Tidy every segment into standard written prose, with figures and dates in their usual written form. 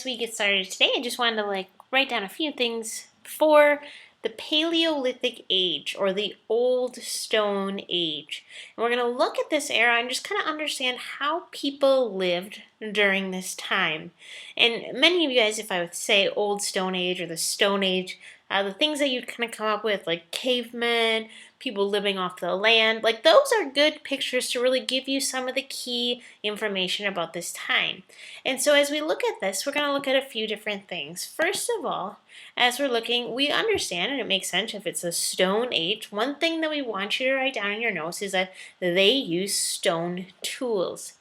As we get started today, I just wanted to write down a few things for the Paleolithic Age or the Old Stone Age. And we're going to look at this era and just kind of understand how people lived during this time. And many of you guys, if I would say Old Stone Age or the Stone Age, the things that you'd kind of come up with, like cavemen, people living off the land, like those are good pictures to really give you some of the key information about this time. And so as we look at this, we're going to look at a few different things. First of all, as we're looking, we understand, and it makes sense if it's a Stone Age, one thing that we want you to write down in your notes is that they use stone tools.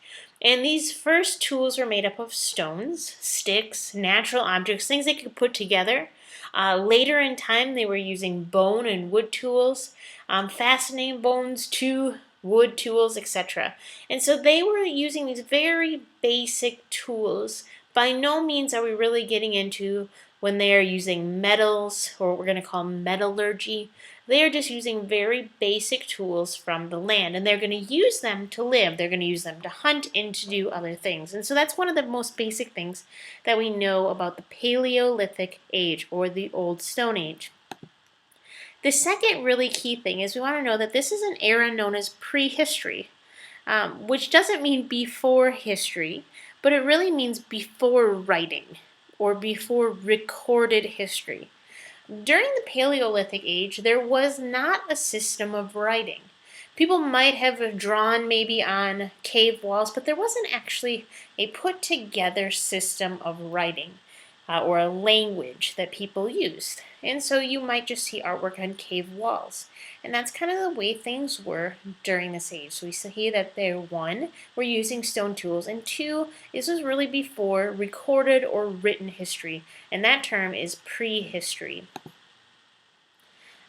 And these first tools were made up of stones, sticks, natural objects, things they could put together. Later in time, they were using bone and wood tools, fastening bones to wood tools, etc. And so they were using these very basic tools. By no means are we really getting into when they are using metals, or what we're going to call metallurgy. They are just using very basic tools from the land, and they're going to use them to live. They're going to use them to hunt and to do other things. And so that's one of the most basic things that we know about the Paleolithic Age, or the Old Stone Age. The second really key thing is we want to know that this is an era known as prehistory, which doesn't mean before history, but it really means before writing or before recorded history. During the Paleolithic Age, there was not a system of writing. People might have drawn maybe on cave walls, but there wasn't actually a put together system of writing or a language that people used. And so you might just see artwork on cave walls. And that's kind of the way things were during this age. So we see that one, were using stone tools, and two, this was really before recorded or written history. And that term is prehistory.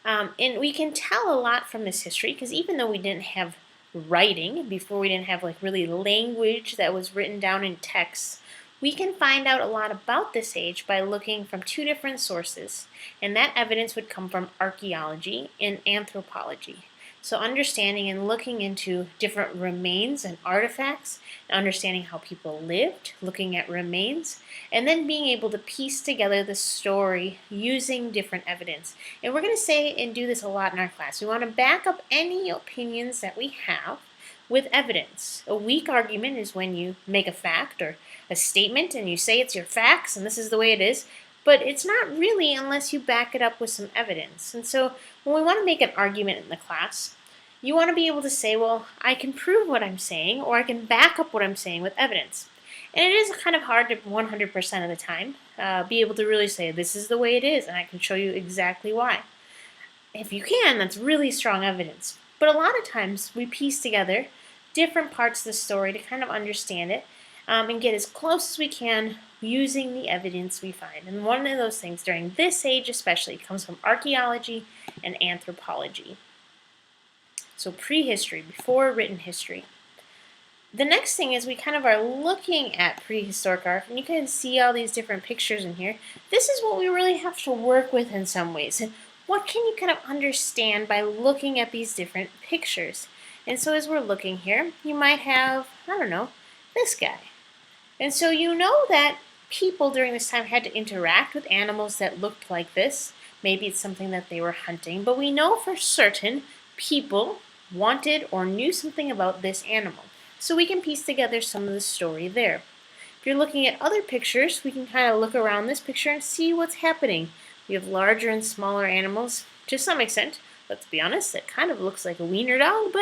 And we can tell a lot from this history because even though we didn't have writing, before we didn't have really language that was written down in texts, we can find out a lot about this age by looking from two different sources, and that evidence would come from archaeology and anthropology. So understanding and looking into different remains and artifacts, understanding how people lived, looking at remains, and then being able to piece together the story using different evidence. And we're going to say and do this a lot in our class. We want to back up any opinions that we have with evidence. A weak argument is when you make a fact or a statement and you say it's your facts and this is the way it is, but it's not really unless you back it up with some evidence. And so when we want to make an argument in the class, you want to be able to say, well, I can prove what I'm saying, or I can back up what I'm saying with evidence. And it is kind of hard to 100% of the time be able to really say this is the way it is and I can show you exactly why. If you can, that's really strong evidence. But a lot of times we piece together different parts of the story to kind of understand it and get as close as we can using the evidence we find. And one of those things during this age especially comes from archaeology and anthropology. So prehistory, before written history. The next thing is we kind of are looking at prehistoric art, and you can see all these different pictures in here. This is what we really have to work with in some ways. And what can you kind of understand by looking at these different pictures? And so as we're looking here, you might have, I don't know, this guy. And so you know that people during this time had to interact with animals that looked like this. Maybe it's something that they were hunting, but we know for certain people wanted or knew something about this animal. So we can piece together some of the story there. If you're looking at other pictures, we can kind of look around this picture and see what's happening. We have larger and smaller animals to some extent. Let's be honest, it kind of looks like a wiener dog,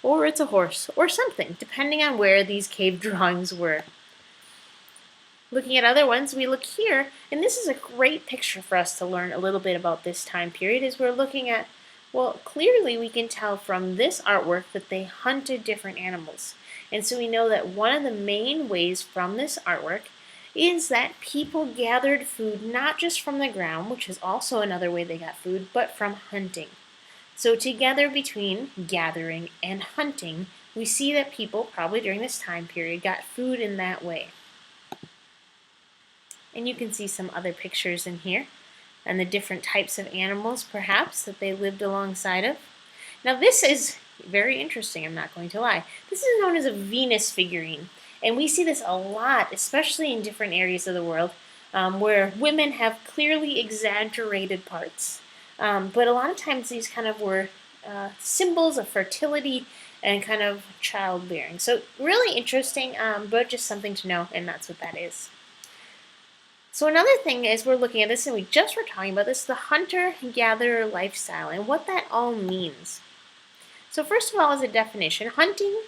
or it's a horse, or something, depending on where these cave drawings were. Looking at other ones, we look here, and this is a great picture for us to learn a little bit about this time period as we're looking at, well, clearly we can tell from this artwork that they hunted different animals. And so we know that one of the main ways from this artwork is that people gathered food not just from the ground, which is also another way they got food, but from hunting. So together between gathering and hunting, we see that people probably during this time period got food in that way. And you can see some other pictures in here and the different types of animals perhaps that they lived alongside of. Now this is very interesting, I'm not going to lie. This is known as a Venus figurine. And we see this a lot, especially in different areas of the world, where women have clearly exaggerated parts. But a lot of times these kind of were symbols of fertility and kind of childbearing. So really interesting, but just something to know, and that's what that is. So another thing is we're looking at this, and we just were talking about this, the hunter-gatherer lifestyle and what that all means. So first of all, as a definition, hunting,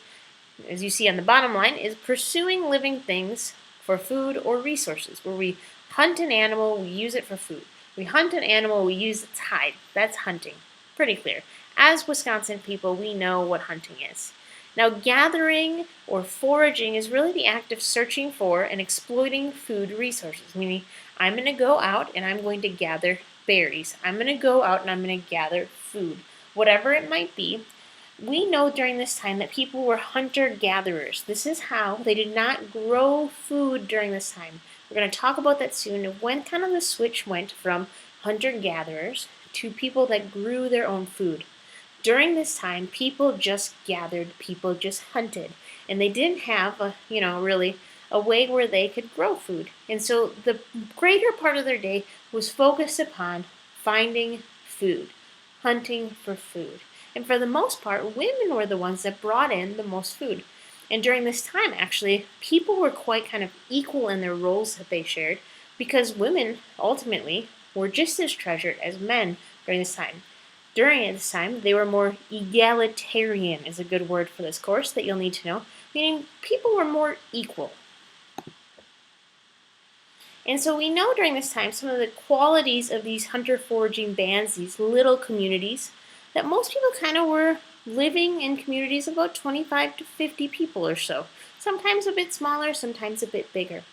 as you see on the bottom line, is pursuing living things for food or resources, where we hunt an animal, we use it for food. We hunt an animal, we use its hide. That's hunting. Pretty clear. As Wisconsin people, we know what hunting is. Now, gathering or foraging is really the act of searching for and exploiting food resources, meaning I'm going to go out and I'm going to gather berries. I'm going to go out and I'm going to gather food, whatever it might be. We know during this time that people were hunter-gatherers. This is how they did not grow food during this time. We're going to talk about that soon, and when kind of the switch went from hunter-gatherers to people that grew their own food. During this time, people just gathered, people just hunted, and they didn't have really a way where they could grow food. And so the greater part of their day was focused upon finding food, hunting for food. And for the most part, women were the ones that brought in the most food. And during this time, actually, people were quite kind of equal in their roles that they shared, because women ultimately were just as treasured as men during this time. During this time, they were more egalitarian, is a good word for this course that you'll need to know, meaning people were more equal. And so we know during this time some of the qualities of these hunter-foraging bands, these little communities, that most people kind of were living in communities of about 25 to 50 people or so. Sometimes a bit smaller, sometimes a bit bigger.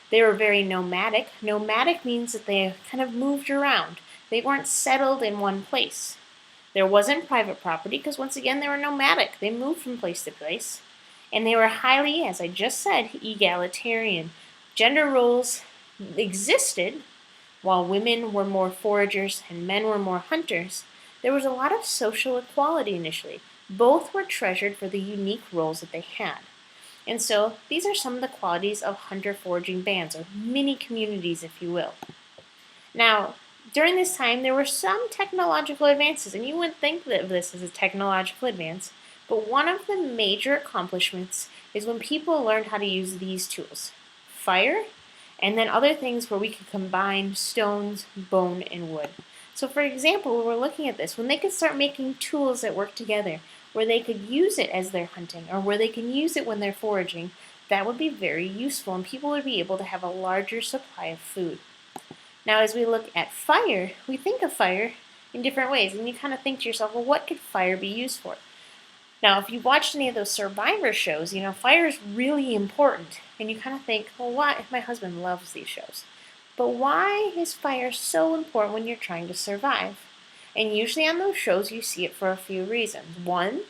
They were very nomadic. Nomadic means that they kind of moved around. They weren't settled in one place. There wasn't private property because, once again, they were nomadic. They moved from place to place. And they were highly, as I just said, egalitarian. Gender roles existed while women were more foragers and men were more hunters. There was a lot of social equality initially. Both were treasured for the unique roles that they had. And so these are some of the qualities of hunter-foraging bands, or mini communities, if you will. Now, during this time, there were some technological advances, and you wouldn't think of this as a technological advance, but one of the major accomplishments is when people learned how to use these tools. Fire, and then other things where we could combine stones, bone, and wood. So for example, when we're looking at this, when they could start making tools that work together, where they could use it as they're hunting, or where they can use it when they're foraging, that would be very useful, and people would be able to have a larger supply of food. Now, as we look at fire, we think of fire in different ways, and you kind of think to yourself, well, what could fire be used for? Now, if you've watched any of those Survivor shows, fire is really important, and you kind of think, well, why? My husband loves these shows. But why is fire so important when you're trying to survive? And usually on those shows, you see it for a few reasons. One,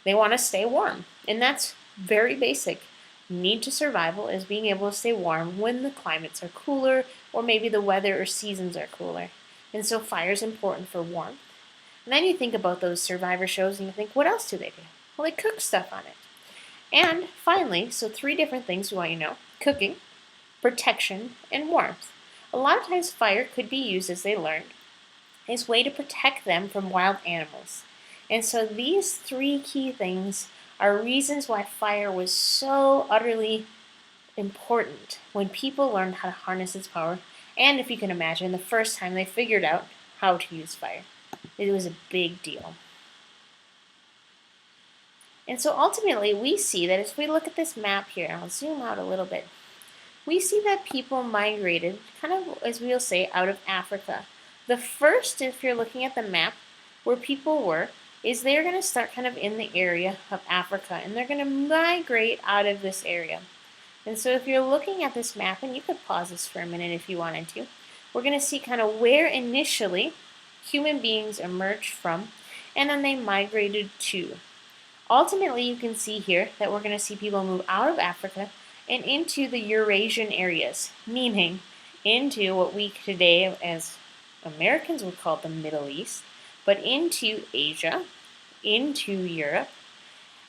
they want to stay warm, and that's very basic. Need to survival is being able to stay warm when the climates are cooler, or maybe the weather or seasons are cooler. And so fire is important for warmth. And then you think about those Survivor shows and you think, what else do they do? Well, they cook stuff on it. And finally, so 3 different things we want you to know: cooking, protection, and warmth. A lot of times fire could be used, as they learned, as a way to protect them from wild animals. And so these 3 key things are reasons why fire was so utterly important when people learned how to harness its power, and if you can imagine, the first time they figured out how to use fire. It was a big deal. And so ultimately we see that if we look at this map here, and I'll zoom out a little bit, we see that people migrated, kind of as we'll say, out of Africa. The first, if you're looking at the map, where people were, is they're going to start kind of in the area of Africa, and they're going to migrate out of this area. And so if you're looking at this map, and you could pause this for a minute if you wanted to, we're going to see kind of where initially human beings emerged from, and then they migrated to. Ultimately, you can see here that we're going to see people move out of Africa and into the Eurasian areas, meaning into what we today as Americans would call the Middle East, but into Asia, into Europe,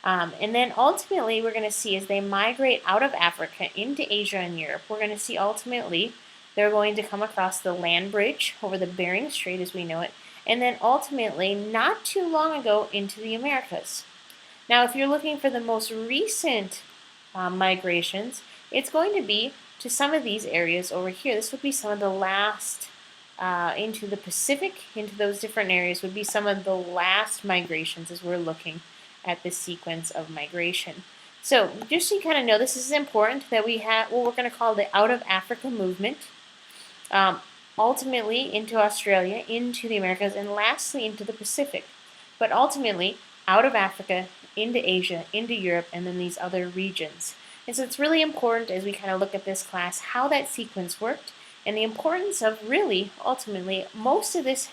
and then ultimately we're going to see as they migrate out of Africa into Asia and Europe, we're going to see ultimately They're going to come across the land bridge over the Bering Strait as we know it, and then ultimately, not too long ago, into the Americas. Now, if you're looking for the most recent migrations, it's going to be to some of these areas over here. This would be some of the last into the Pacific, into those different areas would be some of the last migrations as we're looking at the sequence of migration. So just so you kind of know, this is important that we have what we're going to call the out of Africa movement, ultimately into Australia, into the Americas, and lastly into the Pacific. But ultimately out of Africa, into Asia, into Europe, and then these other regions. And so it's really important as we kind of look at this class how that sequence worked and the importance of really, ultimately, most of this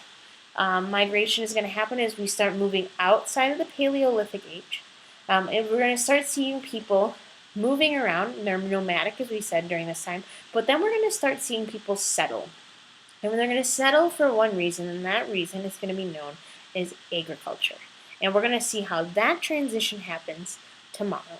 migration is going to happen as we start moving outside of the Paleolithic Age. And we're going to start seeing people moving around. They're nomadic, as we said, during this time. But then we're going to start seeing people settle. And they're going to settle for one reason, and that reason is going to be known as agriculture. And we're going to see how that transition happens tomorrow.